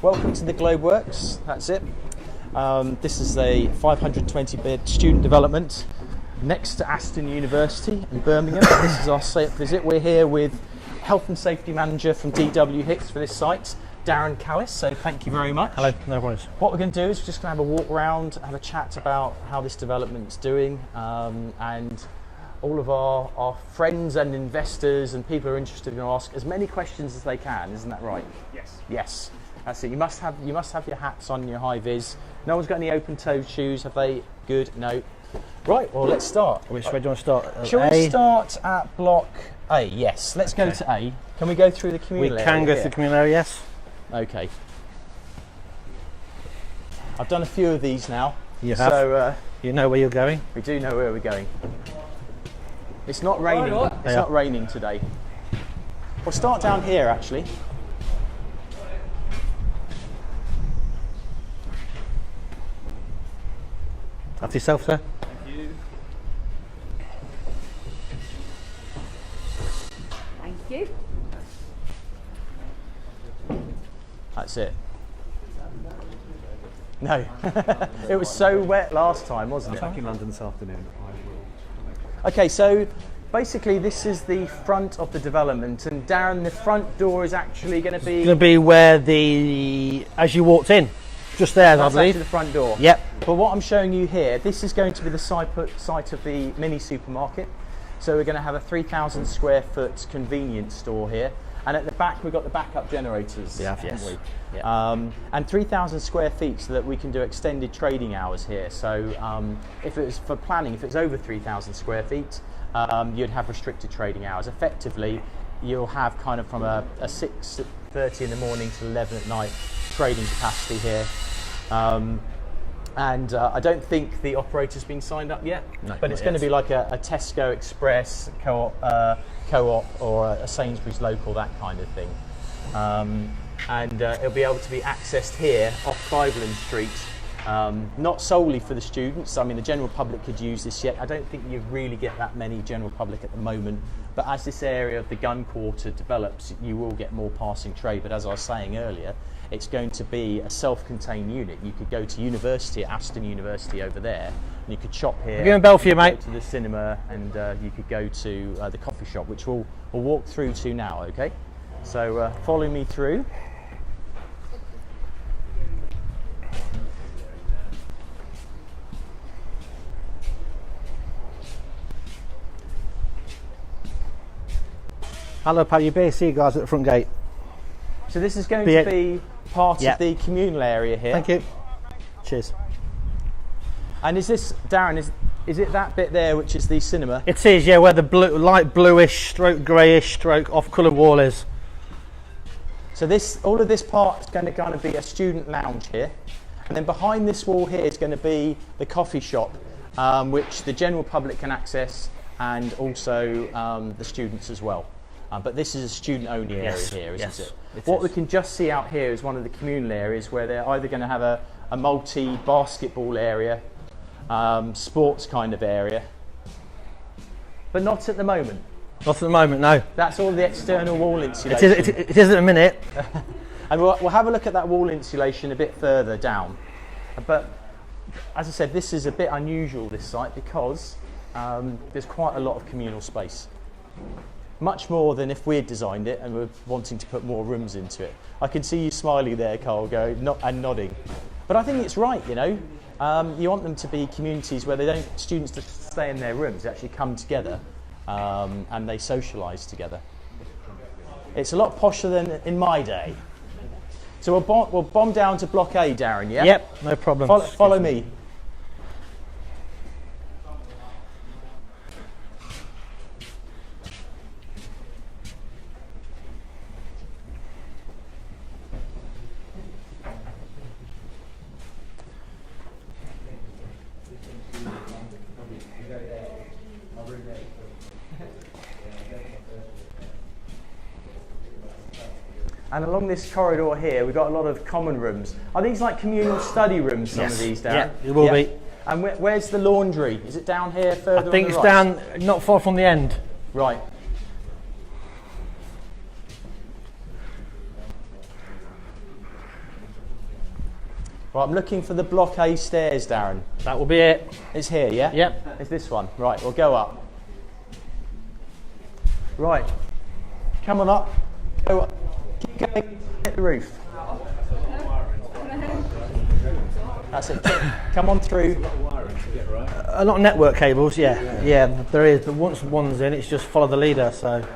Welcome to the Globeworks, that's it. This is a 520-bed student development next to Aston University in Birmingham. This is our site visit. We're here with Health and Safety Manager from DW Hicks for this site, Darren Callis, so thank you very much. Hello, no worries. What we're going to do is we're just going to have a walk around, have a chat about how this development's doing, and all of our friends and investors and people who are interested in ask as many questions as they can. Isn't that right? Yes. Yes. That's it. You must have your hats on, your high vis. No one's got any open-toed shoes, have they? Good. No. Right. Well, let's start. Which way do you want to start? Shall we start at block A? Yes. Let's go to A. Can we go through the communal area? We can go here? through the communal area. Yes. Okay. I've done a few of these now. You have. So you know where you're going. We do know where we're going. It's not raining. It's not raining today. We'll start down here actually. After yourself, sir. Thank you. Thank you. That's it. No, it was so wet last time, wasn't it? Back in London this afternoon. Okay, so basically this is the front of the development, and Darren, the front door is actually going to be... It's going to be where as you walked in, just there, I That's believe. actually the front door. Yep. But what I'm showing you here, this is going to be the site of the mini supermarket. So we're going to have a 3,000 square foot convenience store here. And at the back, we've got the backup generators. Yeah, haven't yes. we? Yeah. And 3,000 square feet so that we can do extended trading hours here. So if it was for planning, if it's over 3,000 square feet, you'd have restricted trading hours. Effectively, you'll have kind of from a 6:30 in the morning to 11 at night trading capacity here. I don't think the operator's been signed up yet, No, but it's going to be like a Tesco Express, co-op or a Sainsbury's local, that kind of thing. It'll be able to be accessed here off Cleveland Street, not solely for the students. I mean, the general public could use this yet. I don't think you really get that many general public at the moment, but as this area of the gun quarter develops, you will get more passing trade. But as I was saying earlier, it's going to be a self-contained unit. You could go to university at Aston University over there, and you could shop here. We're going to bell for you, mate. Go to the cinema, and you could go to the coffee shop, which we'll walk through to now. Okay, so follow me through. Hello, pal. You better see you guys at the front gate. So this is going to be part of the communal area here. Thank you. Cheers. And is this, Darren, is it that bit there which is the cinema? It is, yeah, where the light bluish, stroke greyish, stroke off-colour wall is. So all of this part is going to kind of be a student lounge here. And then behind this wall here is going to be the coffee shop, which the general public can access, and also the students as well. But this is a student-only area here, isn't it? What we can just see out here is one of the communal areas where they're either going to have a multi-basketball area, sports kind of area, but not at the moment. Not at the moment, no. That's all the external wall insulation. It is at a minute. And we'll have a look at that wall insulation a bit further down. But as I said, this is a bit unusual, this site, because there's quite a lot of communal space. Much more than if we had designed it and we're wanting to put more rooms into it. I can see you smiling there, Carl, and nodding. But I think it's right, you know. You want them to be communities where students just stay in their rooms, they actually come together and they socialise together. It's a lot posher than in my day. So we'll bomb down to block A, Darren, yeah? Yep, no problem. Follow me. And along this corridor here, we've got a lot of common rooms. Are these like communal study rooms, some of these, Darren? Yeah, it will be. And where's the laundry? Is it down here further I think on the it's right? down not far from the end. Right. Right, I'm looking for the block A stairs, Darren. That will be it. It's here, yeah? Yep. It's this one. Right, we'll go up. Right, come on up. Go up. Keep going, hit the roof. That's it. Come on through. A lot of network cables, yeah, there is. But once one's in, it's just follow the leader. So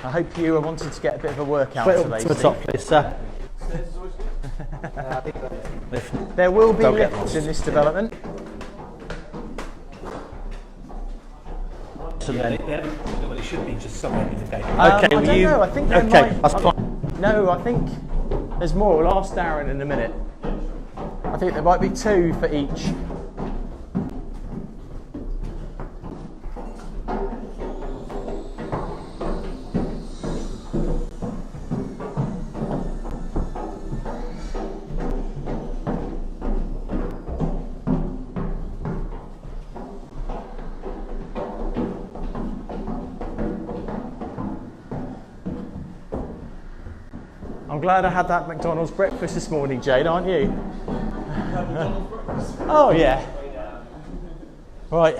I hope you are wanting to get a bit of a workout straight today. up to the top, please, sir. There will be lifts in this development. Well, it should be just somewhere in the gate. Okay, I don't know. I think there might. that's fine. No, I think there's more. We'll ask Darren in a minute. I think there might be 2 for each. I'm glad I had that McDonald's breakfast this morning, Jade, aren't you? Oh, yeah. Right.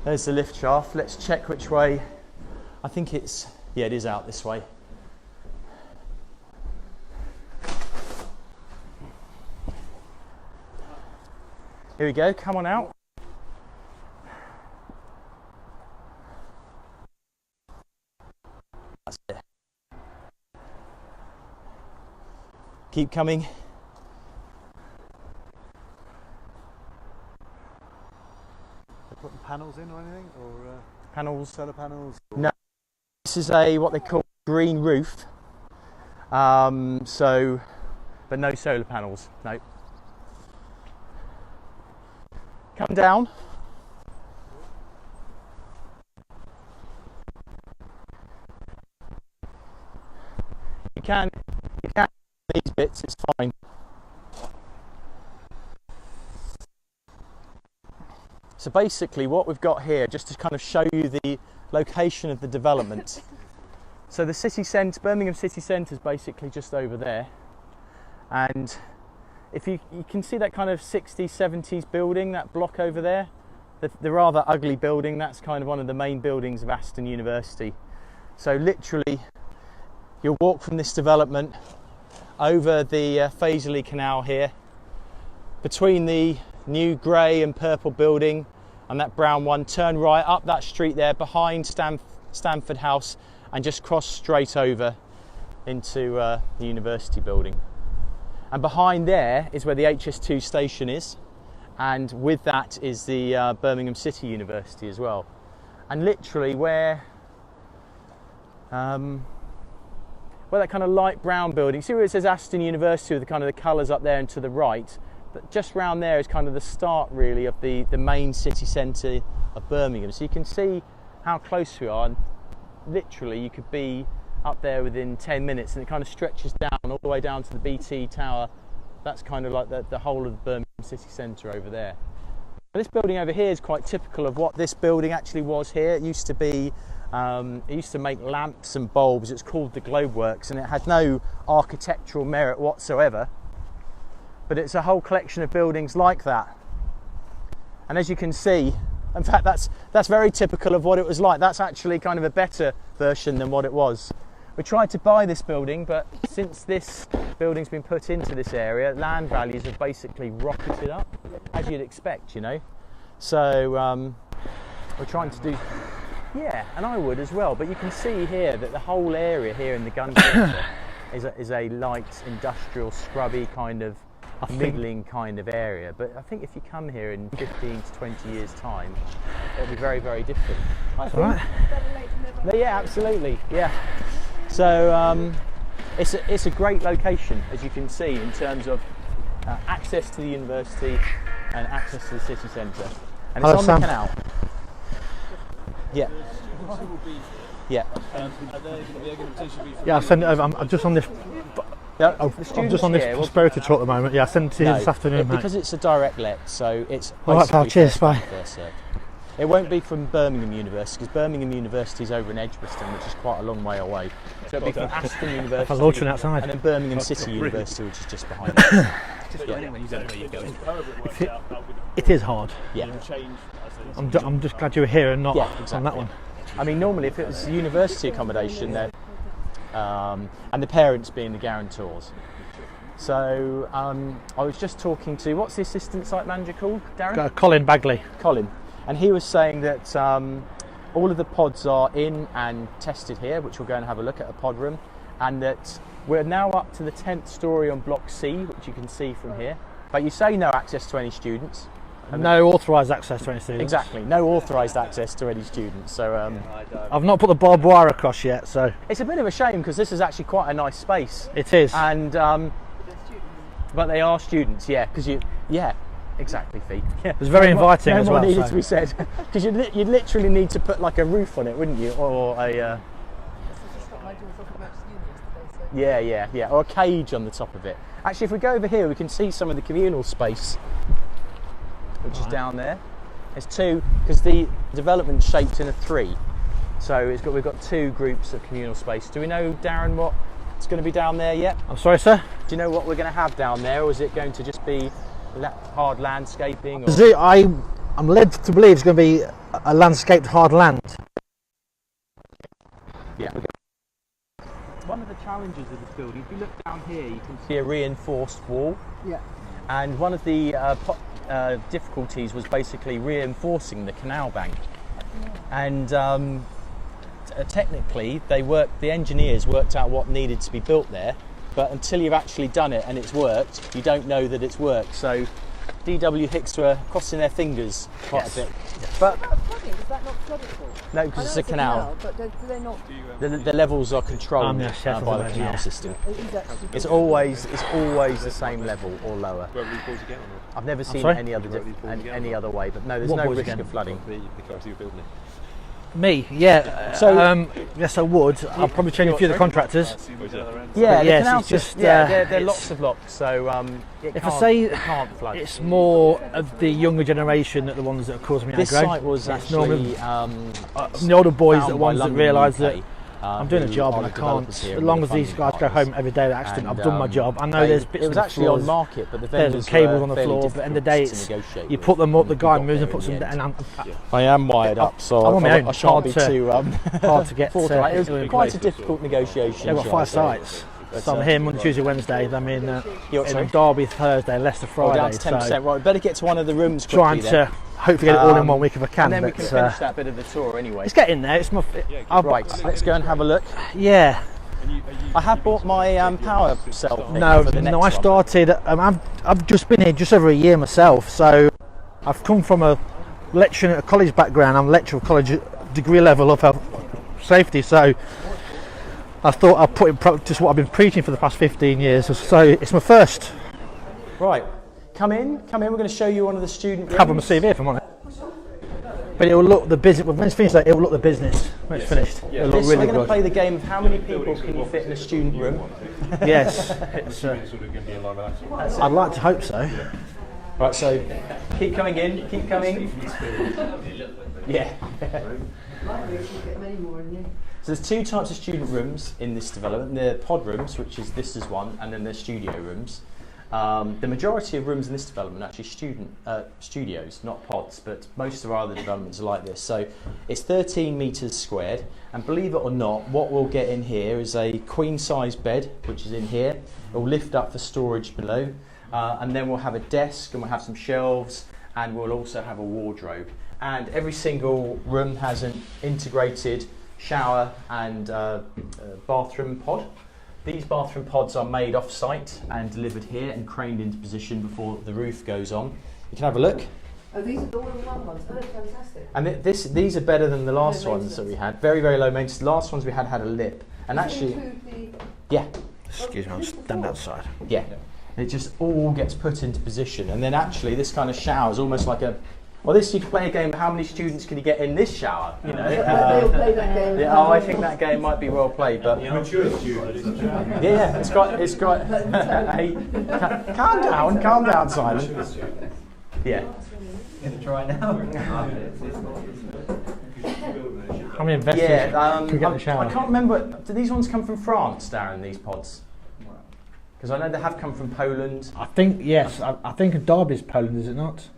There's the lift shaft. Let's check which way. I think it's, yeah, it is out this way. Here we go. Come on out. That's it. Keep coming. They're putting panels in or anything, or Panels. solar panels? Or... No. This is a what they call green roof. But no solar panels. No. Come down. You can these bits, it's fine. So basically what we've got here, just to kind of show you the location of the development. So the city centre, Birmingham city centre is basically just over there. And if you can see that kind of 60s, 70s building, that block over there, the rather ugly building, that's kind of one of the main buildings of Aston University. So literally, you'll walk from this development over the Fazeley Canal here, between the new grey and purple building and that brown one, turn right up that street there behind Stamford House and just cross straight over into the university building. And behind there is where the HS2 station is, and with that is the Birmingham City University as well. And literally where that kind of light brown building, see where it says Aston University with the kind of the colours up there and to the right, but just round there is kind of the start really of the main city centre of Birmingham. So you can see how close we are, and literally you could be up there within 10 minutes, and it kind of stretches down all the way down to the BT Tower. That's kind of like the whole of the Birmingham city centre over there. And this building over here is quite typical of what this building actually was here. It used to be it used to make lamps and bulbs. It's called the Globeworks, and it had no architectural merit whatsoever, but it's a whole collection of buildings like that. And as you can see, in fact that's very typical of what it was like. That's actually kind of a better version than what it was. We tried to buy this building, but since this building's been put into this area, land values have basically rocketed up, as you'd expect, you know. So we're trying to do, yeah, and I would as well. But you can see here that the whole area here in the gun centre is a light industrial, scrubby kind of middling kind of area. But I think if you come here in 15 to 20 years' time, it'll be very, very different. I think. Right. Yeah, absolutely. Yeah. So it's a great location, as you can see, in terms of access to the university and access to the city centre. And it's on the canal. Yeah. Yeah. Yeah, I'll send it over. I'm just on this. Yeah, I'm just on this prosperity tour at the moment. Yeah, I'll send it to you this afternoon, mate. Because it's a direct let, so it's all right, pal. Cheers. Bye. It won't be from Birmingham University, because Birmingham University is over in Edgbaston, which is quite a long way away. So it'll be from Aston University, launching outside. and then Birmingham City University, which is just behind it. It is hard. Yeah. I'm just glad you were here and not Yeah, exactly. on that one. I mean, normally if it was university accommodation, then, and the parents being the guarantors. So I was just talking to, what's the assistant site manager called, Darren? Colin Bagley. Colin. And he was saying that all of the pods are in and tested here, which we'll go and have a look at a pod room, and that we're now up to the 10th story on Block C, which you can see from here. But you say no access to any students. No authorised access to any students. Exactly, no authorised access to any students. So I've not put the barbed wire across yet, so it's a bit of a shame because this is actually quite a nice space. it is. And but they are students, yeah, because exactly, Fee. Yeah. It's very inviting no as more well. needed So. to be said, because you'd literally need to put like a roof on it, wouldn't you, or a yeah, or a cage on the top of it. Actually, if we go over here, we can see some of the communal space, which is down there. There's two, because the development's shaped in a 3, so we've got 2 groups of communal space. Do we know, Darren, what it's going to be down there yet? I'm sorry, sir. Do you know what we're going to have down there, or is it going to just be hard landscaping? Or? I'm led to believe it's going to be a landscaped hard land. Yeah. One of the challenges of this building, if you look down here, you can see a reinforced wall. Yeah. And one of the difficulties was basically reinforcing the canal bank. And technically, the engineers worked out what needed to be built there, but until you've actually done it and it's worked, you don't know that it's worked. So DW Hicks were crossing their fingers quite a bit. But What about flooding? Is that not floodable? no, because it's a canal. But do they not? The levels are controlled Yes, by the yeah. canal system. Is actually It's always the same level or lower. I've never seen sorry? any other way, but no, there's What no boys risk again? of flooding. Me, yeah. So- yes, I would. I'll probably change a few of the contractors. Yeah, the yes, canal it's just, system. Yeah, there are it's- lots of locks, so it can't flood. It's more of the younger generation that the ones that are causing me This aggro. site was It's actually the older boys found are the by ones that London realise UK, that I'm doing a who job are and I the can't. developers here As and long the as these funding guys go partners. home every day without accident, And, I've done my job. I know they- there's bits it was on the actually floors, on market, but the there's vendors cables were on the fairly floor, but at the end of the day, difficult to it's negotiate you with, put them up, and the we guy got moves there and puts in them the down. end. I am wired up, so I'm on my own. I shan't Hard be to- too hard to get. It was quite a difficult negotiation. They've got shall 5 I say. sites. So I'm here Monday, Tuesday, Wednesday. I'm in sorry? Derby Thursday, Leicester Well, Friday. down to 10%. So Right, we better get to one of the rooms quickly trying then. to hopefully get it all in 1 week if I can. And then we but, can finish that bit of the tour anyway. It's getting there. It's my Right, let's go and have a look. yeah. I have bought my power cell thing No, for the next no. I one. started. I've just been here just over a year myself. So I've come from a lecturing at a college background. I'm a lecturer of college degree level of health safety. So I thought I'd put in practice what I've been preaching for the past 15 years. So it's my first. Right, come in. We're going to show you one of the student rooms. Have on my CV if I'm on it. But it will look the business. When it's finished, it will look the business. When it's finished, it'll look We're really going to good. play the game of how many people can you fit in a student room. Yes, it's, I'd like to hope so. Right, so keep coming in, keep coming. Yeah. So there's 2 types of student rooms in this development. The pod rooms, which is this is one, and then the studio rooms. The majority of rooms in this development are actually studios, not pods, but most of our other developments are like this. So it's 13 metres squared, and believe it or not, what we'll get in here is a queen size bed, which is in here. It will lift up for storage below, and then we'll have a desk, and we'll have some shelves, and we'll also have a wardrobe. And every single room has an integrated shower and bathroom pod. These bathroom pods are made off-site and delivered here and craned into position before the roof goes on. You can have a look. Oh, these are the all-in-one ones. Oh, fantastic. And these are better than the last Low ones that we had. Very, very low maintenance. The last ones we had a lip. And Does it actually, include the- yeah, Excuse me, I'll stand outside. yeah. It just all gets put into position. And then actually this kind of shower is almost like a, well, this you can play a game of how many students can you get in this shower, you know. They'll play that game. Yeah, oh, I think that game might be well played, but yeah, it's got. Hey, calm down, Simon. Yeah, Gonna try now. How many investors can we get in the shower? I can't remember. Do these ones come from France, Darren? These pods? Because I know they have come from Poland. I think yes. I think Derby's Poland, is it not?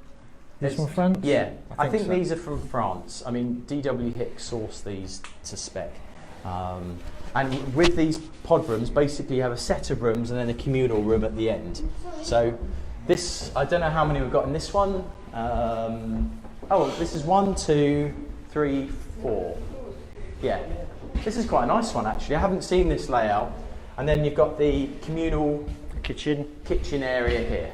This one France? Yeah, I think so. these are from France. I mean, DW Hicks sourced these to spec. And with these pod rooms, basically you have a set of rooms and then a communal room at the end. So this, I don't know how many we've got in this one. Oh, this is 1, 2, 3, 4. Yeah, this is quite a nice one actually. I haven't seen this layout. And then you've got the communal kitchen area here.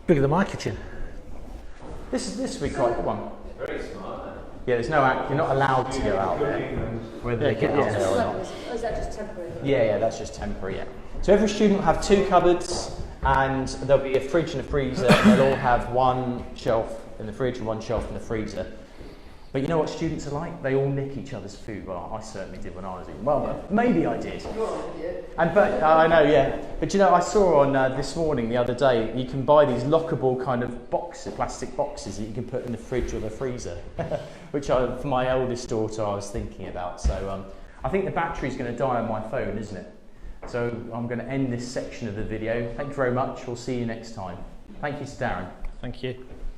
Bigger than my kitchen. This will be quite a good one. Very smart. Yeah, there's no you're not allowed to go out there, whether they get out there or not. Or is that just temporary? Yeah, that's just temporary. Yeah. So every student will have 2 cupboards, and there'll be a fridge and a freezer, and they'll all have 1 shelf in the fridge and 1 shelf in the freezer. But you know what students are like? They all nick each other's food. Well, I certainly did when I was in. Well, maybe I did. But I know, yeah. But you know, I saw on this morning, the other day, you can buy these lockable kind of boxes, plastic boxes that you can put in the fridge or the freezer, which for my eldest daughter I was thinking about. So I think the battery's going to die on my phone, isn't it? So I'm going to end this section of the video. Thank you very much. We'll see you next time. Thank you to Darren. Thank you.